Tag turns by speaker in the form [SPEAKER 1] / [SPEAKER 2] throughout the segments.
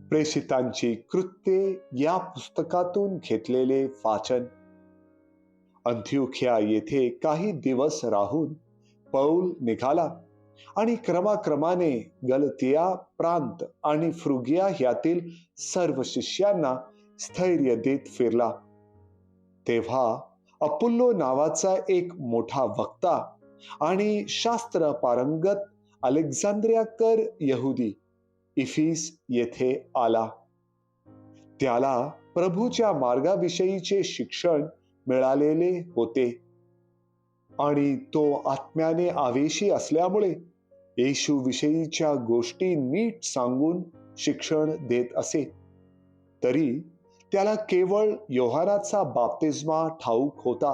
[SPEAKER 1] प्रेषितांची कृत्ये या पुस्तकातून घेतलेले वाचन. अंत्योख्या येथे काही दिवस राहून पौल निघाला आणि क्रमाक्रमाने गलतिया प्रांत आणि फ्रुगिया ह्यातील सर्व शिष्यांना स्थैर्य देत फिरला. तेव्हा अपुल्लो नावाचा एक मोठा वक्ता आणि शास्त्र पारंगत अलेक्झांद्रियाकर यहुदी इफिस येथे आला. त्याला प्रभूच्या मार्गाविषयीचे शिक्षण मिळालेले होते आणि तो आत्म्याने आवेशी असल्यामुळे येशू विषयीच्या गोष्टी नीट सांगून शिक्षण देत असे. तरी त्याला केवळ योहानाचा बाप्तिस्मा ठाऊक होता.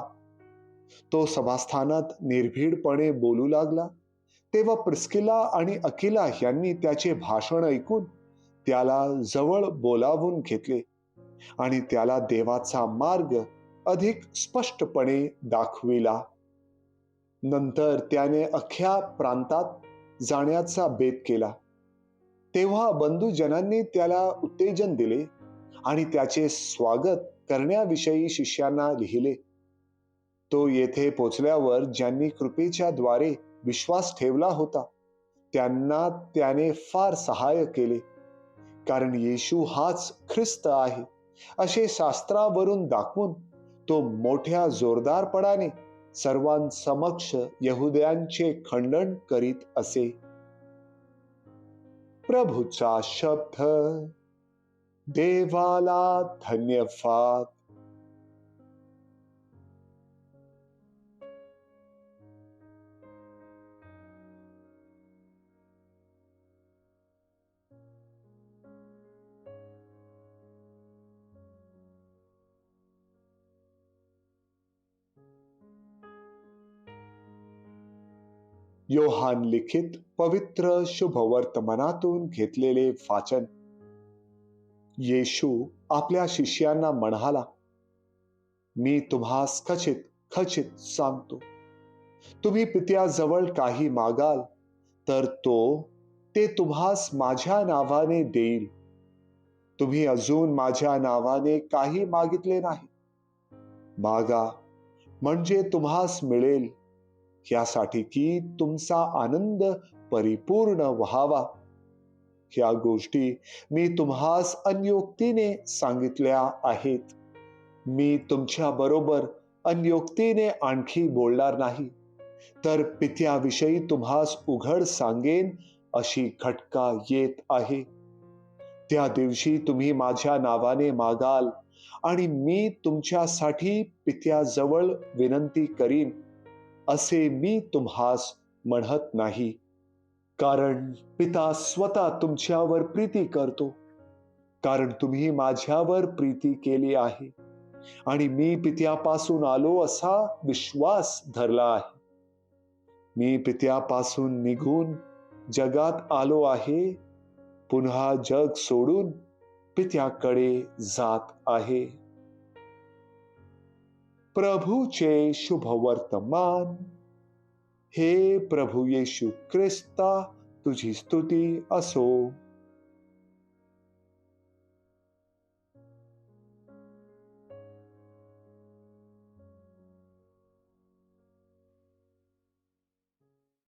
[SPEAKER 1] तो सभास्थानात निर्भीडपणे बोलू लागला तेव्हा प्रिस्किला आणि अकिला यांनी त्याचे भाषण ऐकून त्याला जवळ बोलावून घेतले आणि त्याला देवाचा मार्ग अधिक स्पष्टपणे दाखविला. नंतर त्याने अख्ख्या प्रांतात जाण्याचा बेत केला. तेव्हा बंधुजनांनी त्याला उत्तेजन दिले आणि त्याचे स्वागत करण्याविषयी शिष्यांना लिहिले. तो येथे पोचल्यावर ज्यांनी कृपेच्या द्वारे विश्वास ठेवला होता त्यांना त्याने फार सहाय्य केले, कारण येशू हाच ख्रिस्त आहे असे शास्त्रावरून दाखवून तो मोठ्या जोरदारपणाने सर्वांसमक्ष यहुद्यांचे खंडन करीत असे. प्रभूचा शब्द. देवाला धन्यवाद. योहान लिखित पवित्र शुभवर्तमानातून घेतलेले वाचन. येशू आपल्या शिष्यांना म्हणाला, मी तुम्हास खचित खचित सांगतो, तुम्ही पित्याजवळ काही मागाल तर तो ते तुम्हास माझ्या नावाने देईल. तुम्ही अजून माझ्या नावाने काही मागितले नाही. मागा म्हणजे तुम्हास मिळेल, यासाठी की तुमचा आनंद परिपूर्ण व्हावा. ह्या गोष्टी मी तुम्हास अन्योक्तीने सांगितल्या आहेत. मी तुमच्या बरोबर अन्योक्तीने आणखी बोलणार नाही, तर पित्याविषयी तुम्हास उघड सांगेन अशी घटका येत आहे. त्या दिवशी तुम्ही माझ्या नावाने मागाल आणि मी तुमच्यासाठी पित्याजवळ विनंती करीन असे मी तुम्हास म्हणत नाही, कारण पिता स्वतः तुमच्यावर प्रीती करतो, कारण तुम्ही माझ्यावर प्रीती केली आहे आणि मी पित्यापासून आलो असा विश्वास धरला आहे. मी पित्यापासून निघून जगात आलो आहे, पुन्हा जग सोडून पित्याकडे जात आहे. प्रभूचे शुभवर्तमान. हे प्रभू येशू ख्रिस्ता, तुझी स्तुती असो.